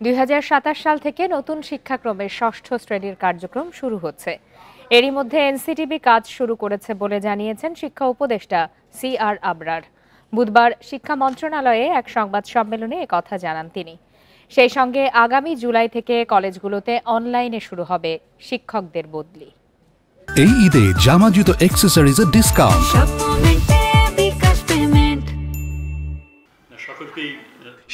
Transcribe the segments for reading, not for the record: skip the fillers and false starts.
২০২৭ সাল থেকে নতুন শিক্ষাক্রমের ষষ্ঠ শ্রেণীর কার্যক্রম শুরু হচ্ছে। এরই মধ্যে এনসিটিবি কাজ শুরু করেছে বলে জানিয়েছেন শিক্ষা উপদেষ্টা CR আবরার। বুধবার শিক্ষা মন্ত্রণালয়ে এক সংবাদ সম্মেলনে একথা জানান তিনি। সেই সঙ্গে আগামী জুলাই থেকে কলেজগুলোতে অনলাইনে শুরু হবে শিক্ষকদের বদলি। এই ঈদে জামা জুতো অ্যাকসেসরিজের ডিসকাউন্ট।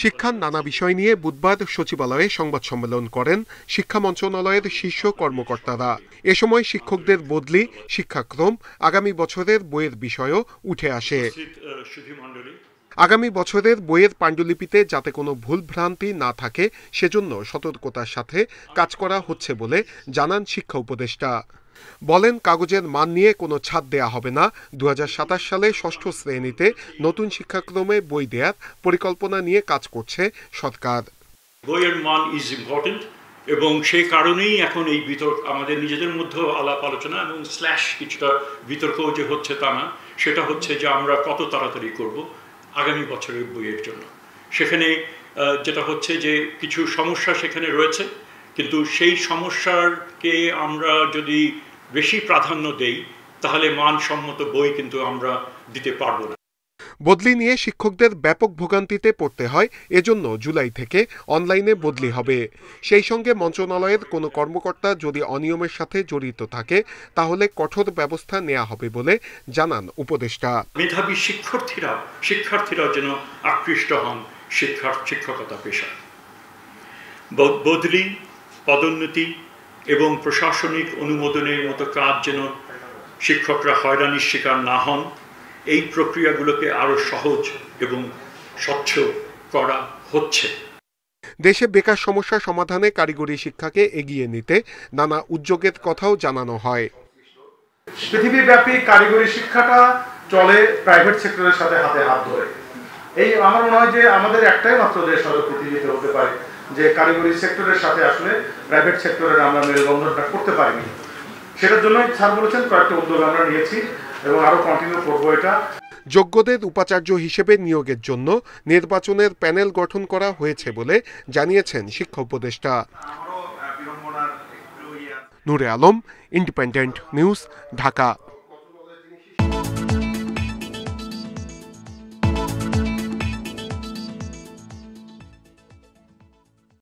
শিক্ষার নানা বিষয় নিয়ে বুধবার সচিবালয়ে সংবাদ সম্মেলন করেন শিক্ষা মন্ত্রণালয়ের শীর্ষ কর্মকর্তারা। এ সময় শিক্ষকদের বদলি, শিক্ষাক্রম, আগামী বছরের বইয়ের বিষয়ও উঠে আসে। আগামী বছরের বইয়ের পাণ্ডুলিপিতে যাতে কোনো ভুলভ্রান্তি না থাকে সেজন্য সতর্কতার সাথে কাজ করা হচ্ছে বলে জানান শিক্ষা উপদেষ্টা। বলেন, কাগজের মান নিয়ে কোনো ছাড় দেয়া হবে না। ২০২৭ সালে ষষ্ঠ শ্রেণীতে নতুন শিক্ষাক্রমে বই দেওয়ার পরিকল্পনা নিয়ে কাজ করছে সরকার। বইয়ের মান ইজ ইম্পর্টেন্ট এবং সেই কারণেই এখন এই বিতর্ক আমাদের নিজেদের মধ্যে আলাপ আলোচনা এবং কিছুটা বিতর্ক যে হচ্ছে তা না, সেটা হচ্ছে যে আমরা কত তাড়াতাড়ি করব আগামী বছরের বইয়ের জন্য। সেখানে যেটা হচ্ছে যে কিছু সমস্যা সেখানে রয়েছে, কিন্তু সেই সমস্যাকে আমরা যদি বেশি প্রাধান্য দেই তাহলে মানসম্মত বই কিন্তু আমরা দিতে পারবো না। বদলি নিয়ে শিক্ষকদের ব্যাপক ভোগান্তিতে পড়তে হয়, এজন্য জুলাই থেকে অনলাইনে বদলি হবে। সেই সঙ্গে মন্ত্রণালয়ের কোনো কর্মকর্তা যদি অনিয়মের সাথে জড়িত থাকে তাহলে কঠোর ব্যবস্থা নেওয়া হবে বলে জানান উপদেষ্টা। মেধাবী শিক্ষার্থীরা যেন আকৃষ্ট হন শিক্ষকতা পেশায়। বদলি, পদোন্নতি এবং প্রশাসনিক অনুমোদনের মতো কাজ যেন শিক্ষকরা হয়রানির শিকার না হন, এই প্রক্রিয়াগুলোকে আরো সহজ এবং স্বচ্ছ করা হচ্ছে। দেশে বেকার সমস্যা সমাধানে কারিগরি শিক্ষাকে এগিয়ে নিতে নানা উদ্যোগের কথাও জানানো হয়। পৃথিবীব্যাপী কারিগরি শিক্ষাটা চলে প্রাইভেট সেক্টরের সাথে হাতে হাত ধরে। এই আমার মনে হয় যে আমাদের একটাই মাত্র দেশ হয়তো পৃথিবীতে হতে পারে যে কারিগরি সেক্টরের সাথে আসলে প্রাইভেট সেক্টরের আমরা মেলবন্ধনটা করতে পারিনি। সেটার জন্যই স্যার বলেছেন কয়েকটা উদ্যোগ আমরা নিয়েছি এবং আরো কন্টিনিউ করবো এটা। যোগ্যদের উপাচার্য হিসেবে নিয়োগের জন্য নির্বাচনের প্যানেল গঠন করা হয়েছে বলে জানিয়েছেন শিক্ষা উপদেষ্টা। নূরে আলম, ইন্ডিপেন্ডেন্ট নিউজ, ঢাকা।